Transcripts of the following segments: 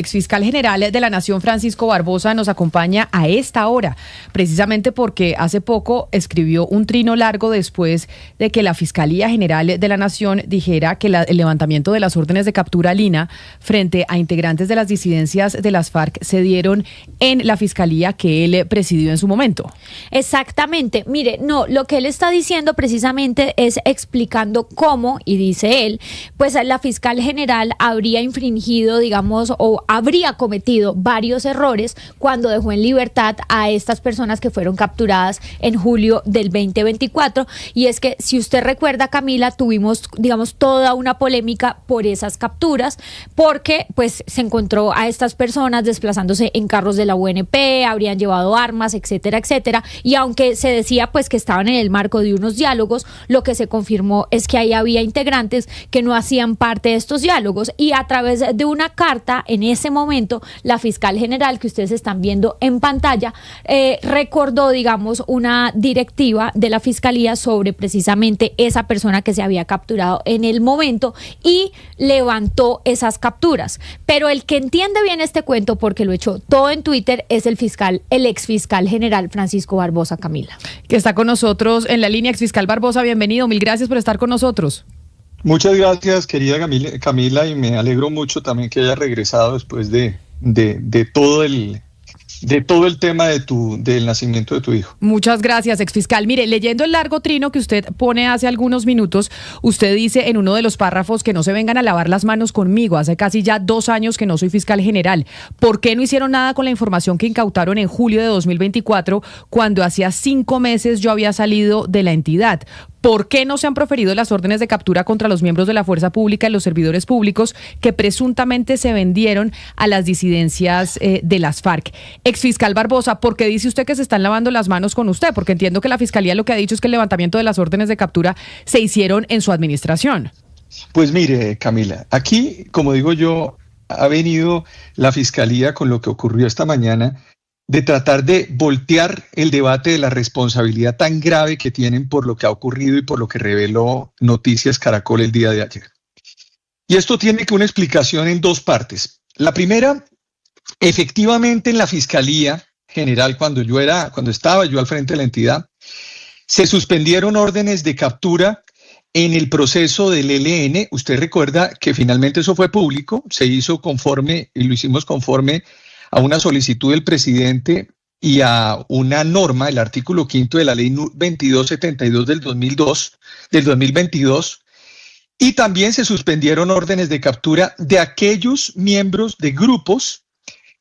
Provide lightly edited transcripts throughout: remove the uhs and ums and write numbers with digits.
Exfiscal general de la Nación, Francisco Barbosa, nos acompaña a esta hora, precisamente porque hace poco escribió un trino largo después de que la Fiscalía General de la Nación dijera que el levantamiento de las órdenes de captura Lina frente a integrantes de las disidencias de las FARC se dieron en la Fiscalía que él presidió en su momento. Exactamente. Mire, no, lo que él está diciendo precisamente es explicando cómo, y dice él, pues la Fiscal General habría infringido, digamos, o habría cometido varios errores cuando dejó en libertad a estas personas que fueron capturadas en julio del 2024. Y es que, si usted recuerda, Camila, tuvimos, digamos, toda una polémica por esas capturas, porque pues se encontró a estas personas desplazándose en carros de la UNP, habrían llevado armas, etcétera, etcétera. Y aunque se decía pues que estaban en el marco de unos diálogos, lo que se confirmó es que ahí había integrantes que no hacían parte de estos diálogos, y a través de una carta en ese momento la fiscal general que ustedes están viendo en pantalla recordó, digamos, una directiva de la fiscalía sobre precisamente esa persona que se había capturado en el momento, y levantó esas capturas. Pero el que entiende bien este cuento, porque lo echó todo en Twitter, es el exfiscal general Francisco Barbosa, Camila, que está con nosotros en la línea. Exfiscal Barbosa, bienvenido, mil gracias por estar con nosotros. Muchas gracias, querida Camila, y me alegro mucho también que haya regresado después de todo el tema del nacimiento de tu hijo. Muchas gracias, exfiscal. Mire, leyendo el largo trino que usted pone hace algunos minutos, usted dice en uno de los párrafos que no se vengan a lavar las manos conmigo. Hace casi ya 2 años que no soy fiscal general. ¿Por qué no hicieron nada con la información que incautaron en julio de 2024, cuando hacía 5 meses yo había salido de la entidad? ¿Por qué no se han proferido las órdenes de captura contra los miembros de la fuerza pública y los servidores públicos que presuntamente se vendieron a las disidencias de las FARC? Exfiscal Barbosa, ¿por qué dice usted que se están lavando las manos con usted? Porque entiendo que la Fiscalía lo que ha dicho es que el levantamiento de las órdenes de captura se hicieron en su administración. Pues mire, Camila, aquí, como digo yo, ha venido la Fiscalía con lo que ocurrió esta mañana, de tratar de voltear el debate de la responsabilidad tan grave que tienen por lo que ha ocurrido y por lo que reveló Noticias Caracol el día de ayer. Y esto tiene una explicación en 2 partes. La primera, efectivamente en la Fiscalía General, cuando estaba yo al frente de la entidad, se suspendieron órdenes de captura en el proceso del ELN. Usted recuerda que finalmente eso fue público, se hizo conforme, y lo hicimos conforme a una solicitud del presidente y a una norma, el artículo 5 de la ley 2272 del 2022, y también se suspendieron órdenes de captura de aquellos miembros de grupos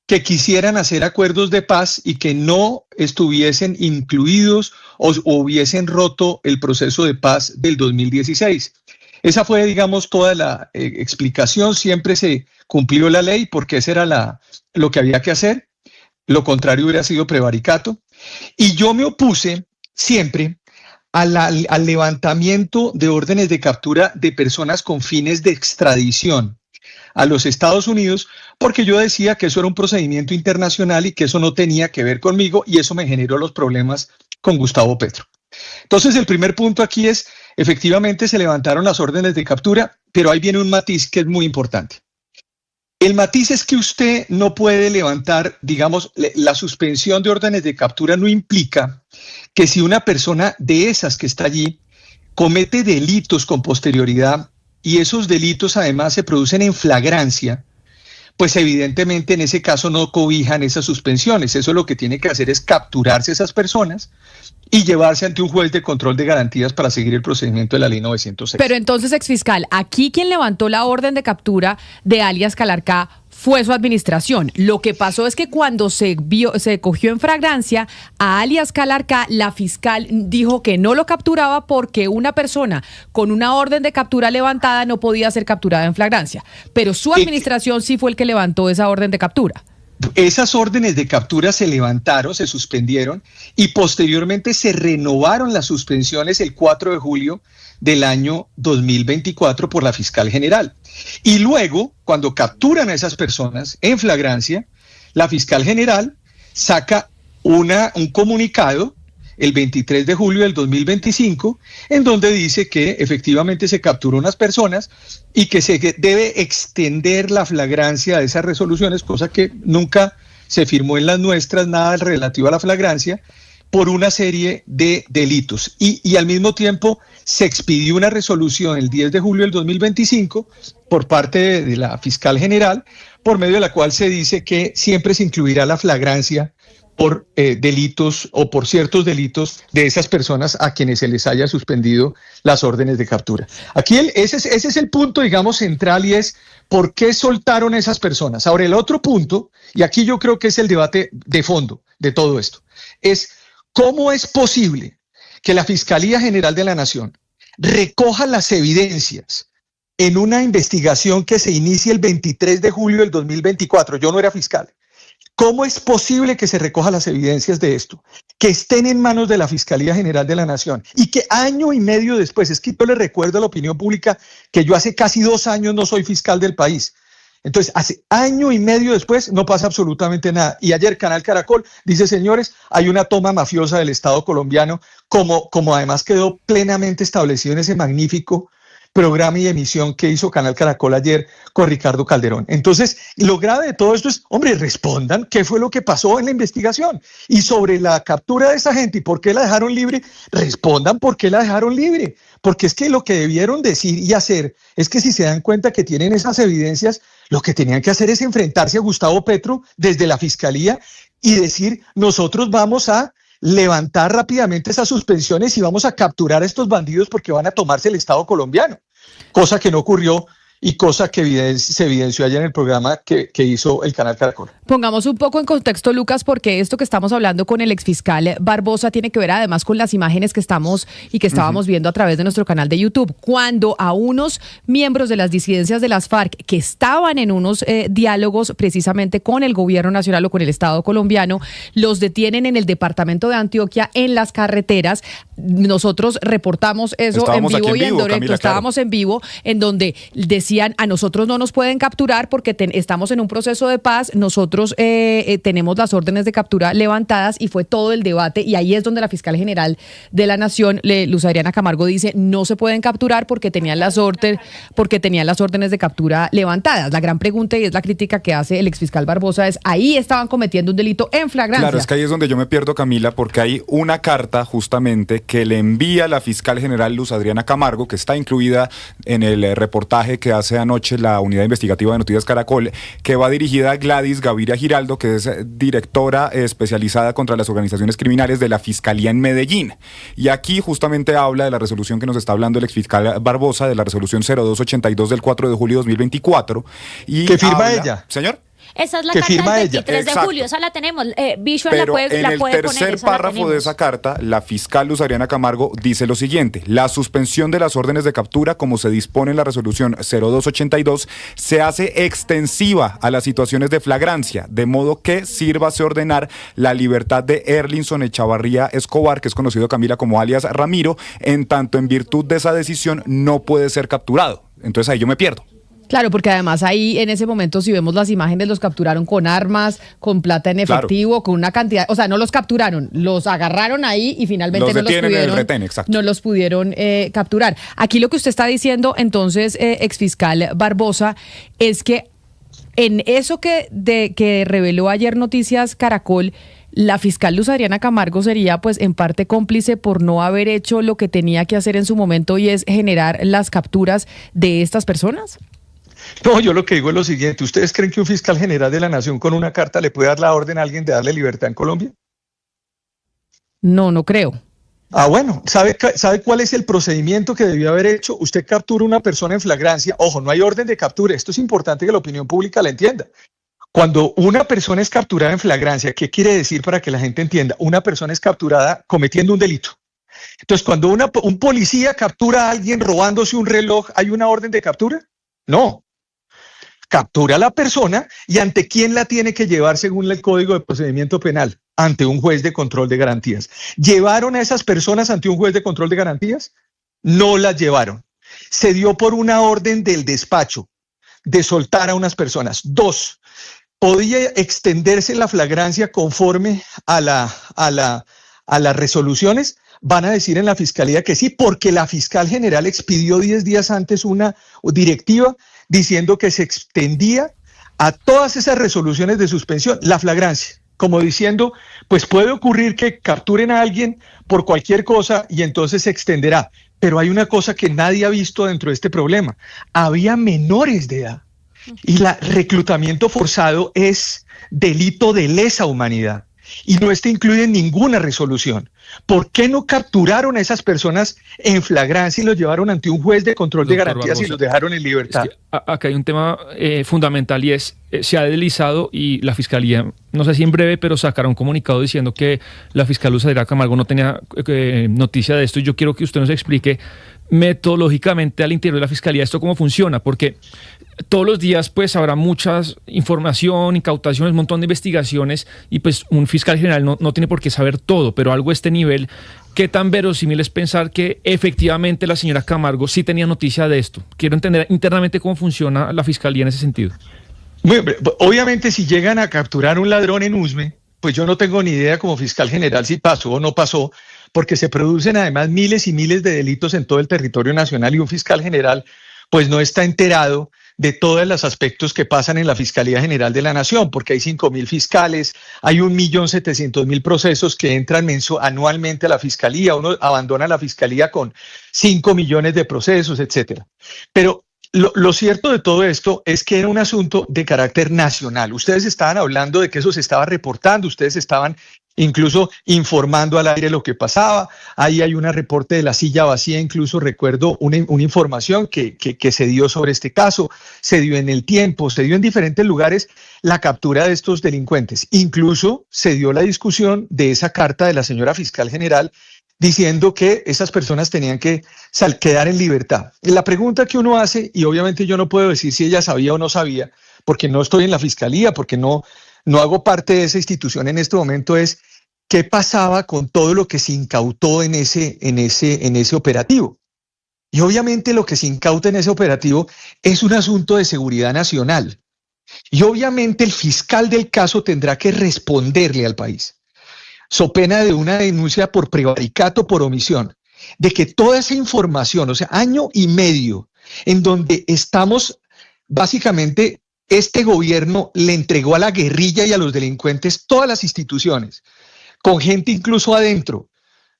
que quisieran hacer acuerdos de paz y que no estuviesen incluidos o hubiesen roto el proceso de paz del 2016. Esa fue, digamos, toda la explicación. Siempre se cumplió la ley porque esa era lo que había que hacer. Lo contrario hubiera sido prevaricato. Y yo me opuse siempre al levantamiento de órdenes de captura de personas con fines de extradición a los Estados Unidos, porque yo decía que eso era un procedimiento internacional y que eso no tenía que ver conmigo, y eso me generó los problemas con Gustavo Petro. Entonces, el primer punto aquí es, efectivamente se levantaron las órdenes de captura, pero ahí viene un matiz que es muy importante. El matiz es que usted no puede levantar, digamos, la suspensión de órdenes de captura no implica que si una persona de esas que está allí comete delitos con posterioridad, y esos delitos además se producen en flagrancia, pues evidentemente en ese caso no cobijan esas suspensiones. Eso lo que tiene que hacer es capturarse esas personas y llevarse ante un juez de control de garantías para seguir el procedimiento de la ley 906. Pero entonces, exfiscal, aquí quien levantó la orden de captura de alias Calarcá fue su administración. Lo que pasó es que cuando se cogió en flagrancia a alias Calarcá, la fiscal dijo que no lo capturaba porque una persona con una orden de captura levantada no podía ser capturada en flagrancia. Pero su administración sí fue el que levantó esa orden de captura. Esas órdenes de captura se levantaron, se suspendieron y posteriormente se renovaron las suspensiones el 4 de julio del año 2024 por la fiscal general. Y luego, cuando capturan a esas personas en flagrancia, la fiscal general saca un comunicado el 23 de julio del 2025, en donde dice que efectivamente se capturó unas personas y que se debe extender la flagrancia de esas resoluciones, cosa que nunca se firmó en las nuestras, nada relativo a la flagrancia, por una serie de delitos. Y al mismo tiempo se expidió una resolución el 10 de julio del 2025 por parte de la fiscal general, por medio de la cual se dice que siempre se incluirá la flagrancia por delitos o por ciertos delitos de esas personas a quienes se les haya suspendido las órdenes de captura. Aquí ese es el punto, digamos, central, y es ¿por qué soltaron esas personas? Ahora, el otro punto, y aquí yo creo que es el debate de fondo de todo esto, es ¿cómo es posible que la Fiscalía General de la Nación recoja las evidencias en una investigación que se inicia el 23 de julio del 2024? Yo no era fiscal. ¿Cómo es posible que se recojan las evidencias de esto, que estén en manos de la Fiscalía General de la Nación y que año y medio después, es que yo le recuerdo a la opinión pública que yo hace casi 2 años no soy fiscal del país? Entonces, hace año y medio después no pasa absolutamente nada. Y ayer Canal Caracol dice, señores, hay una toma mafiosa del Estado colombiano, como además quedó plenamente establecido en ese magnífico programa y emisión que hizo Canal Caracol ayer con Ricardo Calderón. Entonces, lo grave de todo esto es, hombre, respondan qué fue lo que pasó en la investigación. Y sobre la captura de esa gente y por qué la dejaron libre, respondan por qué la dejaron libre. Porque es que lo que debieron decir y hacer es que si se dan cuenta que tienen esas evidencias, lo que tenían que hacer es enfrentarse a Gustavo Petro desde la Fiscalía y decir, nosotros vamos a levantar rápidamente esas suspensiones y vamos a capturar a estos bandidos porque van a tomarse el Estado colombiano, cosa que no ocurrió y cosa que se evidenció ayer en el programa que hizo el Canal Caracol. Pongamos un poco en contexto, Lucas, porque esto que estamos hablando con el exfiscal Barbosa tiene que ver además con las imágenes que estábamos viendo a través de nuestro canal de YouTube, cuando a unos miembros de las disidencias de las FARC que estaban en unos diálogos precisamente con el gobierno nacional o con el Estado colombiano, los detienen en el departamento de Antioquia en las carreteras. Nosotros reportamos eso estábamos en vivo y en directo, Camila, estábamos en vivo, en donde decían, a nosotros no nos pueden capturar porque estamos en un proceso de paz, nosotros tenemos las órdenes de captura levantadas, y fue todo el debate, y ahí es donde la fiscal general de la Nación, Luz Adriana Camargo, dice no se pueden capturar porque tenían las órdenes de captura levantadas. La gran pregunta, y es la crítica que hace el exfiscal Barbosa, es ahí estaban cometiendo un delito en flagrancia. Claro, es que ahí es donde yo me pierdo, Camila, porque hay una carta justamente que le envía la fiscal general Luz Adriana Camargo, que está incluida en el reportaje que hace anoche la unidad investigativa de Noticias Caracol, que va dirigida a Gladys Gaviria Giraldo, que es directora especializada contra las organizaciones criminales de la Fiscalía en Medellín. Y aquí justamente habla de la resolución que nos está hablando el exfiscal Barbosa, de la resolución 0282 del 4 de julio de 2024. Y ¿qué firma ella? Señor. Esa es la que carta firma del ella. 23 de Exacto. julio, esa la tenemos. Visual Pero la en puede el poner, tercer esa la párrafo tenemos. de esa carta, la fiscal Luz Adriana Camargo dice lo siguiente: la suspensión de las órdenes de captura, como se dispone en la resolución 0282, se hace extensiva a las situaciones de flagrancia, de modo que sírvase ordenar la libertad de Erlinson Echavarría Escobar, que es conocido, Camila, como alias Ramiro, en tanto en virtud de esa decisión no puede ser capturado. Entonces ahí yo me pierdo. Claro, porque además ahí en ese momento, si vemos las imágenes, los capturaron con armas, con plata en efectivo, claro, con una cantidad, o sea, no los capturaron, los agarraron ahí y finalmente no los pudieron capturar. Aquí lo que usted está diciendo, entonces, exfiscal Barbosa, es que en eso que reveló ayer Noticias Caracol, la fiscal Luz Adriana Camargo sería pues en parte cómplice por no haber hecho lo que tenía que hacer en su momento, y es generar las capturas de estas personas. No, yo lo que digo es lo siguiente: ¿ustedes creen que un fiscal general de la Nación con una carta le puede dar la orden a alguien de darle libertad en Colombia? No, no creo. Ah, bueno, ¿sabe cuál es el procedimiento que debió haber hecho? Usted captura a una persona en flagrancia. Ojo, no hay orden de captura. Esto es importante que la opinión pública la entienda. Cuando una persona es capturada en flagrancia, ¿qué quiere decir para que la gente entienda? Una persona es capturada cometiendo un delito. Entonces, cuando un policía captura a alguien robándose un reloj, ¿hay una orden de captura? No. Captura a la persona, ¿y ante quién la tiene que llevar según el Código de Procedimiento Penal? Ante un juez de control de garantías. ¿Llevaron a esas personas ante un juez de control de garantías? No las llevaron. Se dio por una orden del despacho de soltar a unas personas. 2, podía extenderse la flagrancia conforme a a las resoluciones, van a decir en la fiscalía que sí, porque la fiscal general expidió 10 días antes una directiva diciendo que se extendía a todas esas resoluciones de suspensión la flagrancia, como diciendo, pues puede ocurrir que capturen a alguien por cualquier cosa y entonces se extenderá. Pero hay una cosa que nadie ha visto dentro de este problema. Había menores de edad y el reclutamiento forzado es delito de lesa humanidad y no está incluido en ninguna resolución. ¿Por qué no capturaron a esas personas en flagrancia y los llevaron ante un juez de control de garantías Barbosa, y los dejaron en libertad? Es que acá hay un tema fundamental y es, se ha deslizado y la Fiscalía, no sé si en breve, pero sacará un comunicado diciendo que la fiscal Luz Adriana Camargo no tenía noticia de esto, y yo quiero que usted nos explique metodológicamente al interior de la Fiscalía esto cómo funciona, porque todos los días pues habrá mucha información, incautaciones, un montón de investigaciones y pues un fiscal general no tiene por qué saber todo, pero algo a este nivel, ¿qué tan verosímil es pensar que efectivamente la señora Camargo sí tenía noticia de esto? Quiero entender internamente cómo funciona la Fiscalía en ese sentido. Obviamente si llegan a capturar un ladrón en Usme, pues yo no tengo ni idea como fiscal general si pasó o no pasó, porque se producen además miles y miles de delitos en todo el territorio nacional y un fiscal general pues no está enterado de todos los aspectos que pasan en la Fiscalía General de la Nación, porque hay 5.000 fiscales, hay 1.700.000 procesos que entran anualmente a la Fiscalía, uno abandona la Fiscalía con 5 millones de procesos, etcétera. Pero lo cierto de todo esto es que era un asunto de carácter nacional. Ustedes estaban hablando de que eso se estaba reportando, ustedes estaban incluso informando al aire lo que pasaba. Ahí hay un reporte de La Silla Vacía, incluso recuerdo una información que se dio sobre este caso, se dio en El Tiempo, se dio en diferentes lugares la captura de estos delincuentes. Incluso se dio la discusión de esa carta de la señora fiscal general diciendo que esas personas tenían que quedar en libertad. La pregunta que uno hace, y obviamente yo no puedo decir si ella sabía o no sabía, porque no estoy en la fiscalía, porque no hago parte de esa institución en este momento, es qué pasaba con todo lo que se incautó en ese operativo. Y obviamente lo que se incauta en ese operativo es un asunto de seguridad nacional. Y obviamente el fiscal del caso tendrá que responderle al país, so pena de una denuncia por prevaricato, por omisión, de que toda esa información, o sea, año y medio, en donde estamos básicamente, este gobierno le entregó a la guerrilla y a los delincuentes todas las instituciones, con gente incluso adentro,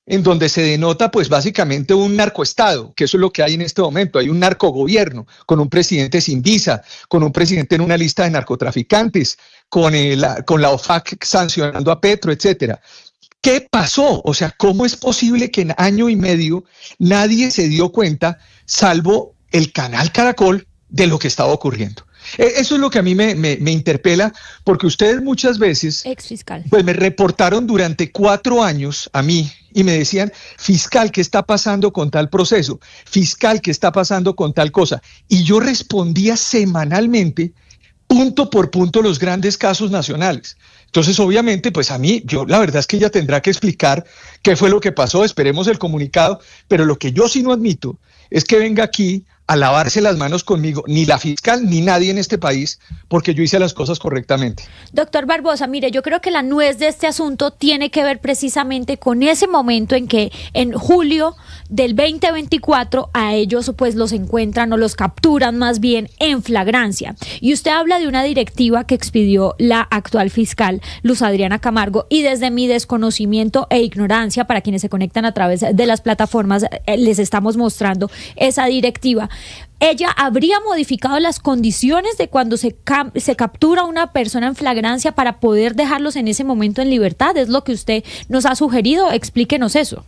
en donde se denota pues básicamente un narcoestado, que eso es lo que hay en este momento. Hay un narcogobierno, con un presidente sin visa, con un presidente en una lista de narcotraficantes, con la OFAC sancionando a Petro, etcétera. ¿Qué pasó? O sea, ¿cómo es posible que en año y medio nadie se dio cuenta, salvo el canal Caracol, de lo que estaba ocurriendo? Eso es lo que a mí me interpela, porque ustedes muchas veces pues me reportaron durante 4 años a mí y me decían, fiscal, ¿qué está pasando con tal proceso? Fiscal, ¿qué está pasando con tal cosa? Y yo respondía semanalmente, punto por punto, los grandes casos nacionales. Entonces, obviamente, pues a mí, la verdad es que ella tendrá que explicar qué fue lo que pasó, esperemos el comunicado, pero lo que yo sí no admito es que venga aquí a lavarse las manos conmigo, ni la fiscal ni nadie en este país, porque yo hice las cosas correctamente. Doctor Barbosa, mire, yo creo que la nuez de este asunto tiene que ver precisamente con ese momento en que en julio del 2024 a ellos pues los encuentran o los capturan más bien en flagrancia. Y usted habla de una directiva que expidió la actual fiscal Luz Adriana Camargo, y desde mi desconocimiento e ignorancia, para quienes se conectan a través de las plataformas, les estamos mostrando esa directiva. ¿Ella habría modificado las condiciones de cuando se captura a una persona en flagrancia para poder dejarlos en ese momento en libertad? ¿Es lo que usted nos ha sugerido? Explíquenos eso.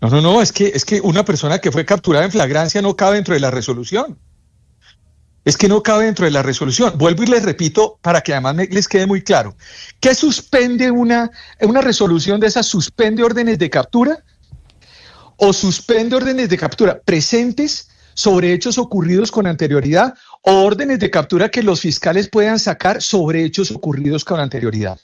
No, es que una persona que fue capturada en flagrancia no cabe dentro de la resolución. Es que no cabe dentro de la resolución. Vuelvo y les repito para que además les quede muy claro. ¿Qué suspende una resolución de esas? ¿Suspende órdenes de captura? ¿O suspende órdenes de captura presentes sobre hechos ocurridos con anterioridad, o órdenes de captura que los fiscales puedan sacar sobre hechos ocurridos con anterioridad?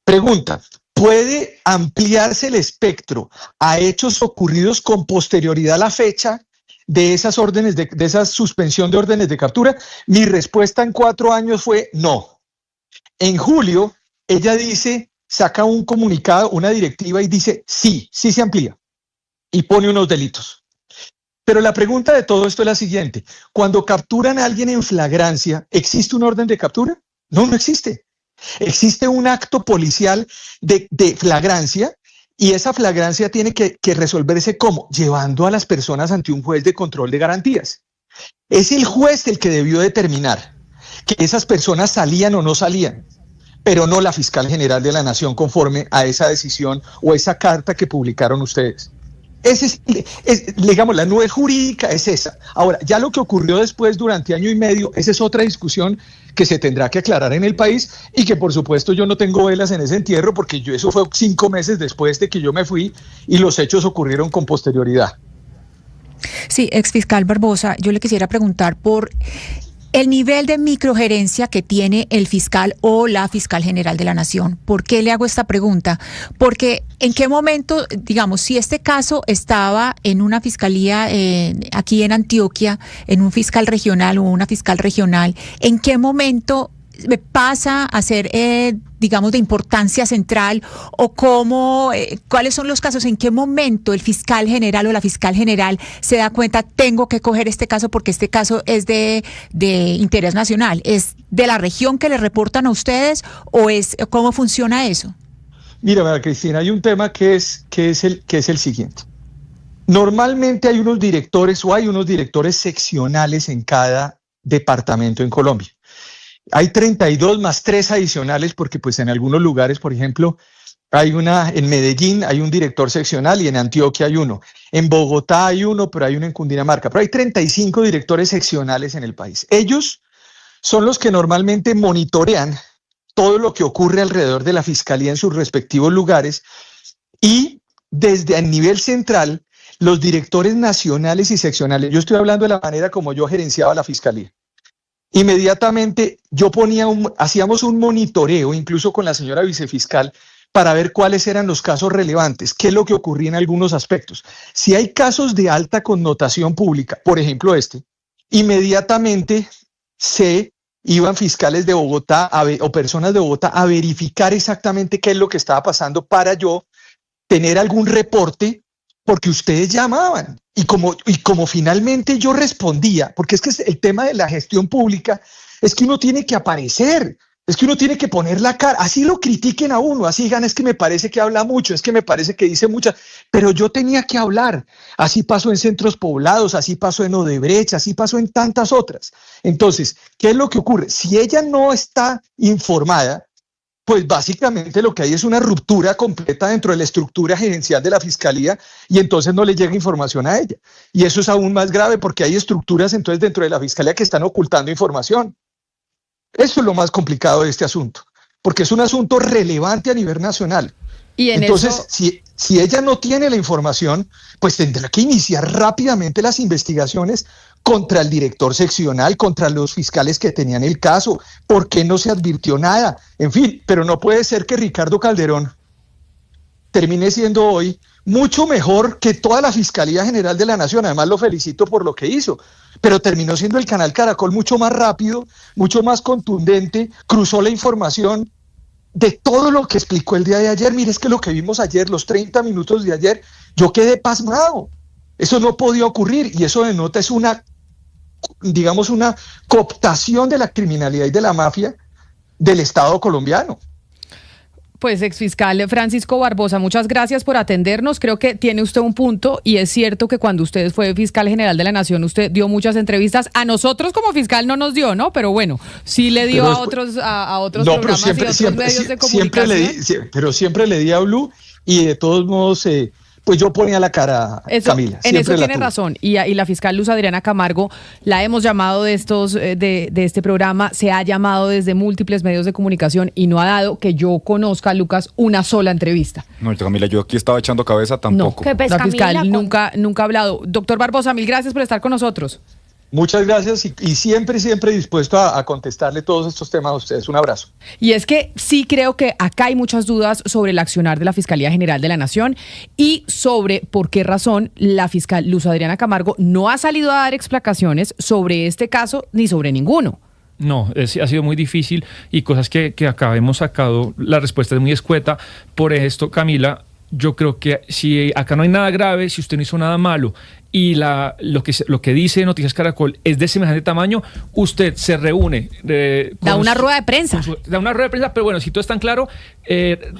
Pregunta, ¿puede ampliarse el espectro a hechos ocurridos con posterioridad a la fecha de esas órdenes de esa suspensión de órdenes de captura? Mi respuesta en 4 años fue no. En julio, ella dice saca un comunicado, una directiva y dice, sí se amplía y pone unos delitos. Pero la pregunta de todo esto es la siguiente. Cuando capturan a alguien en flagrancia, ¿existe un orden de captura? No existe. Existe un acto policial de flagrancia y esa flagrancia tiene que resolverse ¿cómo? Llevando a las personas ante un juez de control de garantías. Es el juez el que debió determinar que esas personas salían o no salían, pero no la fiscal general de la Nación conforme a esa decisión o esa carta que publicaron ustedes. Digamos, la nube jurídica es esa. Ahora, ya lo que ocurrió después durante año y medio, esa es otra discusión que se tendrá que aclarar en el país y que por supuesto yo no tengo velas en ese entierro porque eso fue 5 meses después de que yo me fui y los hechos ocurrieron con posterioridad. Sí, exfiscal Barbosa, yo le quisiera preguntar por el nivel de microgerencia que tiene el fiscal o la fiscal general de la Nación. ¿Por qué le hago esta pregunta? Porque en qué momento, digamos, si este caso estaba en una fiscalía aquí en Antioquia, en un fiscal regional o una fiscal regional, ¿en qué momento pasa a ser, digamos, de importancia central o cómo, cuáles son los casos, en qué momento el fiscal general o la fiscal general se da cuenta, tengo que coger este caso porque este caso es de interés nacional? ¿Es de la región que le reportan a ustedes o es cómo funciona eso? Mira, María Cristina, hay un tema que es el siguiente. Normalmente hay unos directores seccionales en cada departamento en Colombia. Hay 32 más 3 adicionales porque pues en algunos lugares, por ejemplo, en Medellín hay un director seccional y en Antioquia hay uno. En Bogotá hay uno, pero hay uno en Cundinamarca. Pero hay 35 directores seccionales en el país. Ellos son los que normalmente monitorean todo lo que ocurre alrededor de la fiscalía en sus respectivos lugares y desde el nivel central, los directores nacionales y seccionales. Yo estoy hablando de la manera como yo gerenciaba la fiscalía. Inmediatamente hacíamos un monitoreo, incluso con la señora vicefiscal, para ver cuáles eran los casos relevantes, qué es lo que ocurría en algunos aspectos. Si hay casos de alta connotación pública, por ejemplo inmediatamente se iban fiscales de Bogotá o personas de Bogotá a verificar exactamente qué es lo que estaba pasando para yo tener algún reporte, porque ustedes llamaban. Y como finalmente yo respondía, porque es que el tema de la gestión pública es que uno tiene que aparecer, es que uno tiene que poner la cara, así lo critiquen a uno, así digan, es que me parece que habla mucho, es que me parece que dice muchas, pero yo tenía que hablar. Así pasó en Centros Poblados, así pasó en Odebrecht, así pasó en tantas otras. Entonces, ¿qué es lo que ocurre? Si ella no está informada, pues básicamente lo que hay es una ruptura completa dentro de la estructura gerencial de la fiscalía y entonces no le llega información a ella. Y eso es aún más grave porque hay estructuras entonces dentro de la fiscalía que están ocultando información. Eso es lo más complicado de este asunto, porque es un asunto relevante a nivel nacional. Y entonces, si ella no tiene la información, pues tendrá que iniciar rápidamente las investigaciones contra el director seccional, contra los fiscales que tenían el caso. ¿Por qué no se advirtió nada? En fin, pero no puede ser que Ricardo Calderón termine siendo hoy mucho mejor que toda la Fiscalía General de la Nación. Además, lo felicito por lo que hizo, pero terminó siendo el canal Caracol mucho más rápido, mucho más contundente, cruzó la información de todo lo que explicó el día de ayer. Mire, es que lo que vimos ayer, los 30 minutos de ayer, yo quedé pasmado. Eso no podía ocurrir y eso denota es una cooptación de la criminalidad y de la mafia del Estado colombiano. Pues exfiscal Francisco Barbosa, muchas gracias por atendernos. Creo que tiene usted un punto y es cierto que cuando usted fue fiscal general de la Nación, usted dio muchas entrevistas. A nosotros como fiscal no nos dio, ¿no? Pero bueno, sí le dio a otros programas y otros medios de comunicación. Pero siempre le di a Blue y de todos modos... pues yo ponía la cara, Camila. En eso tiene razón. Y la fiscal Luz Adriana Camargo la hemos llamado de este programa, se ha llamado desde múltiples medios de comunicación y no ha dado, que yo conozca, Lucas, una sola entrevista. No, Camila, yo aquí estaba echando cabeza tampoco. No, la fiscal nunca ha hablado. Doctor Barbosa, mil gracias por estar con nosotros. Muchas gracias y siempre dispuesto a contestarle todos estos temas a ustedes. Un abrazo. Y es que sí creo que acá hay muchas dudas sobre el accionar de la Fiscalía General de la Nación y sobre por qué razón la fiscal Luz Adriana Camargo no ha salido a dar explicaciones sobre este caso ni sobre ninguno. No, ha sido muy difícil y cosas que acá hemos sacado, la respuesta es muy escueta. Por esto, Camila, yo creo que si acá no hay nada grave, si usted no hizo nada malo y lo que dice Noticias Caracol es de semejante tamaño, usted se reúne. Da una rueda de prensa. Da una rueda de prensa, pero bueno, si todo es tan claro,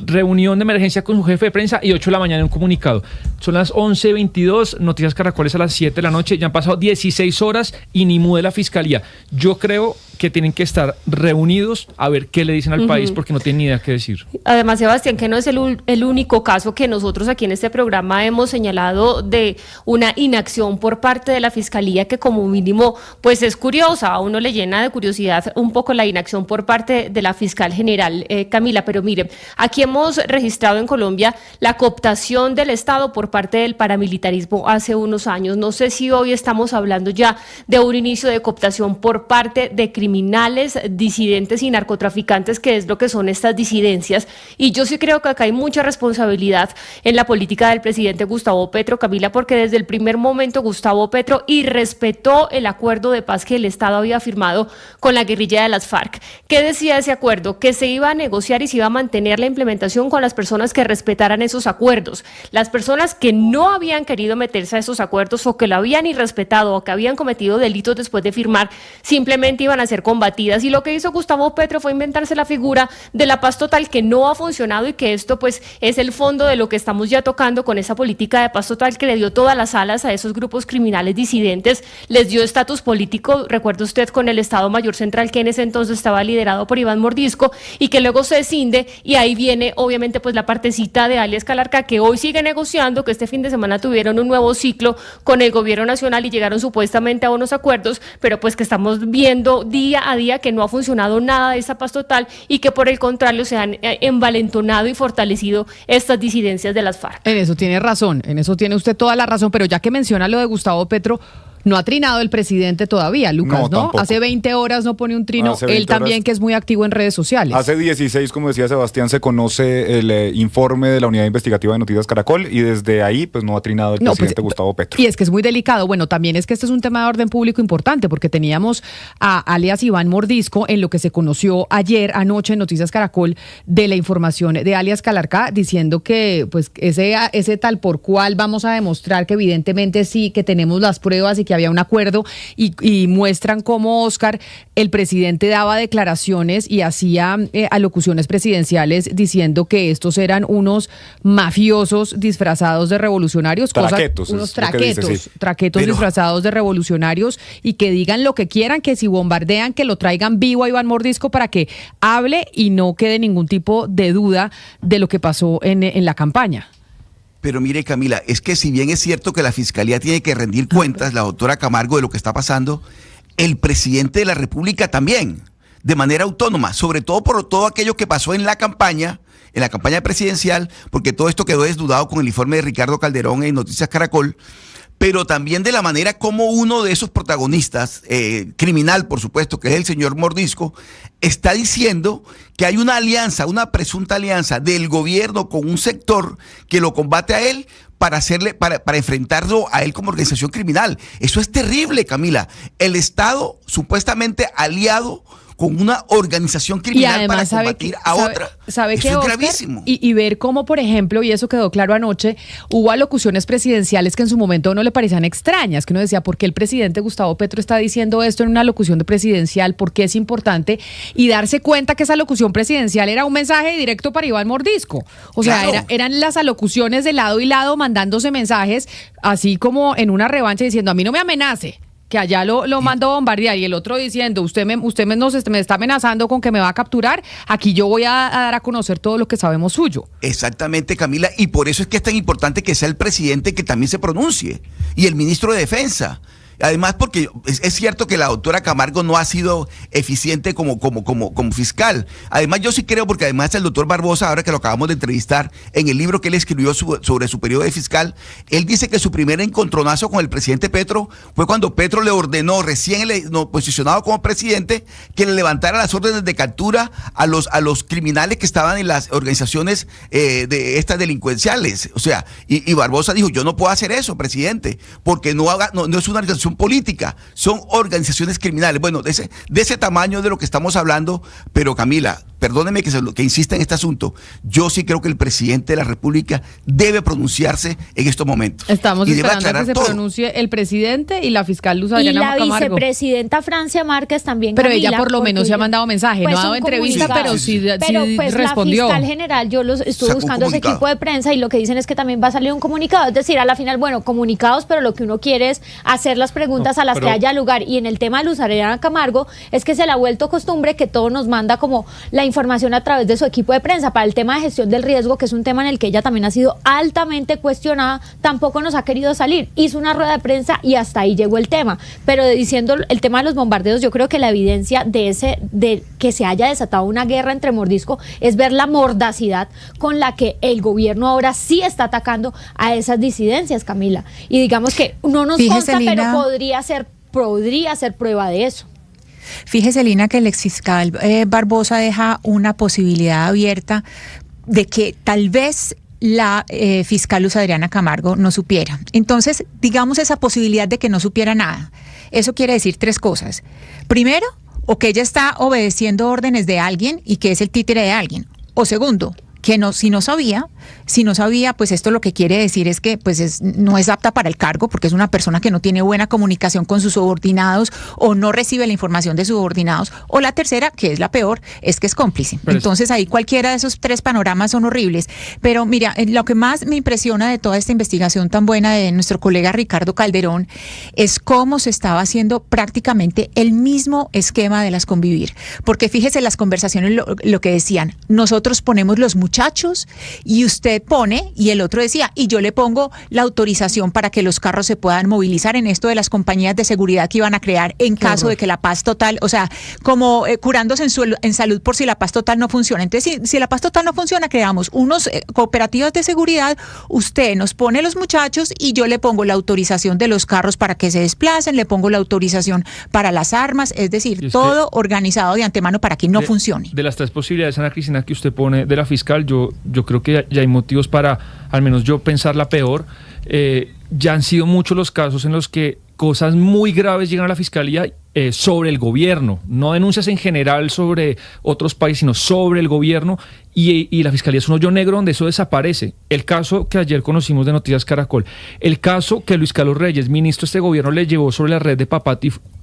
reunión de emergencia con su jefe de prensa y 8 de la mañana un comunicado. Son las 11:22, Noticias Caracol es a las 7 de la noche, ya han pasado 16 horas y ni mude la fiscalía. Yo creo que tienen que estar reunidos a ver qué le dicen al país, porque no tienen ni idea qué decir. Además, Sebastián, que no es el único caso que nosotros aquí en este programa hemos señalado de una inacción por parte de la Fiscalía que como mínimo pues es curiosa, a uno le llena de curiosidad un poco la inacción por parte de la Fiscal General, Camila, pero mire, aquí hemos registrado en Colombia la cooptación del Estado por parte del paramilitarismo hace unos años. No sé si hoy estamos hablando ya de un inicio de cooptación por parte de criminales, disidentes y narcotraficantes, que es lo que son estas disidencias, y yo sí creo que acá hay mucha responsabilidad en la política del presidente Gustavo Petro, Camila, porque desde el primer momento Gustavo Petro irrespetó el acuerdo de paz que el Estado había firmado con la guerrilla de las FARC. ¿Qué decía ese acuerdo? Que se iba a negociar y se iba a mantener la implementación con las personas que respetaran esos acuerdos. Las personas que no habían querido meterse a esos acuerdos o que lo habían irrespetado o que habían cometido delitos después de firmar, simplemente iban a ser combatidas, y lo que hizo Gustavo Petro fue inventarse la figura de la paz total, que no ha funcionado y que esto pues es el fondo de lo que estamos ya tocando con esa política de paz total que le dio todas las alas a esos grupos criminales disidentes, les dio estatus político, recuerda usted, con el Estado Mayor Central que en ese entonces estaba liderado por Iván Mordisco y que luego se escinde, y ahí viene obviamente pues la partecita de alias Calarca, que hoy sigue negociando, que este fin de semana tuvieron un nuevo ciclo con el gobierno nacional y llegaron supuestamente a unos acuerdos, pero pues que estamos viendo día a día que no ha funcionado nada de esa paz total y que por el contrario se han envalentonado y fortalecido estas disidencias de las FARC. En eso tiene razón, en eso tiene usted toda la razón, pero ya que menciona lo de Gustavo Petro, no ha trinado el presidente todavía, Lucas, ¿no? Hace 20 horas no pone un trino, él también que es muy activo en redes sociales. Hace 16, como decía Sebastián, se conoce el informe de la Unidad Investigativa de Noticias Caracol y desde ahí pues no ha trinado el presidente Gustavo Petro. Y es que es muy delicado. Bueno, también es que este es un tema de orden público importante porque teníamos a alias Iván Mordisco en lo que se conoció anoche en Noticias Caracol de la información de alias Calarca diciendo que pues ese tal por cual vamos a demostrar que evidentemente sí, que tenemos las pruebas y que había un acuerdo, y muestran cómo, Oscar, el presidente daba declaraciones y hacía alocuciones presidenciales diciendo que estos eran unos mafiosos disfrazados de revolucionarios, unos traquetos disfrazados de revolucionarios, y que digan lo que quieran, que si bombardean, que lo traigan vivo a Iván Mordisco para que hable y no quede ningún tipo de duda de lo que pasó en la campaña. Pero mire, Camila, es que si bien es cierto que la Fiscalía tiene que rendir cuentas, la doctora Camargo, de lo que está pasando, el presidente de la República también, de manera autónoma, sobre todo por todo aquello que pasó en la campaña presidencial, porque todo esto quedó desnudado con el informe de Ricardo Calderón en Noticias Caracol, pero también de la manera como uno de esos protagonistas, criminal por supuesto, que es el señor Mordisco, está diciendo que hay una alianza, una presunta alianza del gobierno con un sector que lo combate a él para enfrentarlo a él como organización criminal. Eso es terrible, Camila. El Estado supuestamente aliado con una organización criminal para combatir a otra. ¿Sabe eso qué, es Oscar? gravísimo. Y ver cómo, por ejemplo, y eso quedó claro anoche, hubo alocuciones presidenciales que en su momento no le parecían extrañas, que uno decía, ¿por qué el presidente Gustavo Petro está diciendo esto en una locución de presidencial? ¿Por qué es importante? Y darse cuenta que esa locución presidencial era un mensaje directo para Iván Mordisco. O sea, claro, eran las alocuciones de lado y lado mandándose mensajes, así como en una revancha diciendo, a mí no me amenace, que allá lo mandó a bombardear, y el otro diciendo, usted me está amenazando con que me va a capturar, aquí yo voy a dar a conocer todo lo que sabemos suyo. Exactamente, Camila, y por eso es que es tan importante que sea el presidente que también se pronuncie, y el ministro de Defensa. Además, porque es cierto que la doctora Camargo no ha sido eficiente como fiscal. Además, yo sí creo, porque además el doctor Barbosa, ahora que lo acabamos de entrevistar, en el libro que él escribió sobre su periodo de fiscal, él dice que su primer encontronazo con el presidente Petro fue cuando Petro le ordenó, recién posicionado como presidente, que le levantara las órdenes de captura a los criminales que estaban en las organizaciones de estas delincuenciales. O sea, y Barbosa dijo, yo no puedo hacer eso, presidente, porque no es una organización corrupción política, son organizaciones criminales. Bueno, de ese tamaño de lo que estamos hablando, pero Camila, perdóneme que insista en este asunto, yo sí creo que el presidente de la República debe pronunciarse en estos momentos. Estamos y esperando a que se pronuncie el presidente y la fiscal Luz Adriana Camargo. Y la vicepresidenta Francia Márquez también, pero Camila, ella por lo menos se ha mandado mensaje, pues no ha dado entrevista, pero sí pues respondió. La fiscal general, yo los estuve buscando ese equipo de prensa y lo que dicen es que también va a salir un comunicado, es decir, a la final, bueno, comunicados, pero lo que uno quiere es hacer las preguntas a las que haya lugar. Y en el tema de Luz Adriana Camargo es que se le ha vuelto costumbre que todo nos manda como la información a través de su equipo de prensa. Para el tema de gestión del riesgo, que es un tema en el que ella también ha sido altamente cuestionada, tampoco nos ha querido salir. Hizo una rueda de prensa y hasta ahí llegó el tema. Pero diciendo el tema de los bombardeos, yo creo que la evidencia de que se haya desatado una guerra entre mordisco es ver la mordacidad con la que el gobierno ahora sí está atacando a esas disidencias, Camila. Y digamos que no nos consta, pero podría ser prueba de eso. Fíjese, Lina, que el exfiscal Barbosa deja una posibilidad abierta de que tal vez la fiscal Luz Adriana Camargo no supiera. Entonces, digamos esa posibilidad de que no supiera nada. Eso quiere decir tres cosas. Primero, o que ella está obedeciendo órdenes de alguien y que es el títere de alguien. O segundo, que si no sabía, pues esto lo que quiere decir es que pues no es apta para el cargo, porque es una persona que no tiene buena comunicación con sus subordinados o no recibe la información de subordinados. O la tercera, que es la peor, es que es cómplice. Entonces ahí cualquiera de esos tres panoramas son horribles. Pero mira, lo que más me impresiona de toda esta investigación tan buena de nuestro colega Ricardo Calderón es cómo se estaba haciendo prácticamente el mismo esquema de las convivir. Porque fíjese las conversaciones, lo que decían, nosotros ponemos los muchachos y usted pone, y el otro decía, y yo le pongo la autorización para que los carros se puedan movilizar en esto de las compañías de seguridad que iban a crear en caso de que la paz total, o sea, como curándose en salud por si la paz total no funciona. Entonces, si la paz total no funciona, creamos unos cooperativas de seguridad, usted nos pone los muchachos y yo le pongo la autorización de los carros para que se desplacen, le pongo la autorización para las armas, es decir, todo organizado de antemano para que no funcione. De las tres posibilidades, Ana Cristina, que usted pone de la fiscal, yo creo que ya hay motivos para, al menos yo, pensar la peor. Ya han sido muchos los casos en los que cosas muy graves llegan a la fiscalía sobre el gobierno, no denuncias en general sobre otros países, sino sobre el gobierno, y la fiscalía es un hoyo negro donde eso desaparece. El caso que ayer conocimos de Noticias Caracol, el caso que Luis Carlos Reyes, ministro de este gobierno, le llevó sobre la red de Papá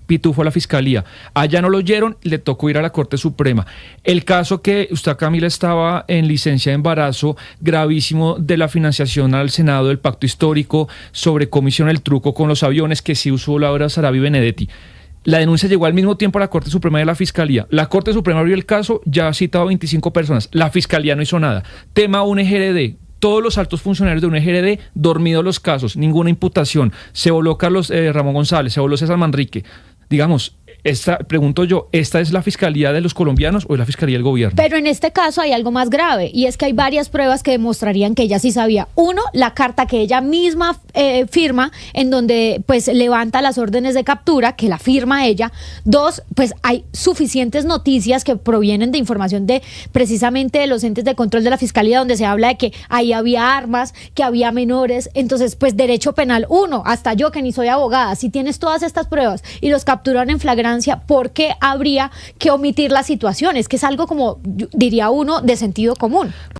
Pitufo a la fiscalía. Allá no lo oyeron, le tocó ir a la Corte Suprema. El caso que usted, Camila, estaba en licencia de embarazo, gravísimo, de la financiación al Senado del pacto histórico sobre comisión el truco con los aviones que sí usó Laura Sarabia Benedetti. La denuncia llegó al mismo tiempo a la Corte Suprema de la Fiscalía. La Corte Suprema abrió el caso, ya ha citado 25 personas. La Fiscalía no hizo nada. Tema UNGRD. Todos los altos funcionarios de UNGRD, dormidos los casos, ninguna imputación. Se voló Carlos Ramón González, se voló César Manrique. Digamos, pregunto yo, ¿esta es la fiscalía de los colombianos o es la fiscalía del gobierno? Pero en este caso hay algo más grave, y es que hay varias pruebas que demostrarían que ella sí sabía. Uno, la carta que ella misma firma, en donde pues levanta las órdenes de captura, que la firma ella. Dos, pues hay suficientes noticias que provienen de información de precisamente de los entes de control de la fiscalía, donde se habla de que ahí había armas, que había menores. Entonces, pues derecho penal, uno, hasta yo que ni soy abogada, si tienes todas estas pruebas y los capturan en flagrancia, ¿por qué habría que omitir las situaciones? Que es algo como, diría uno, de sentido común.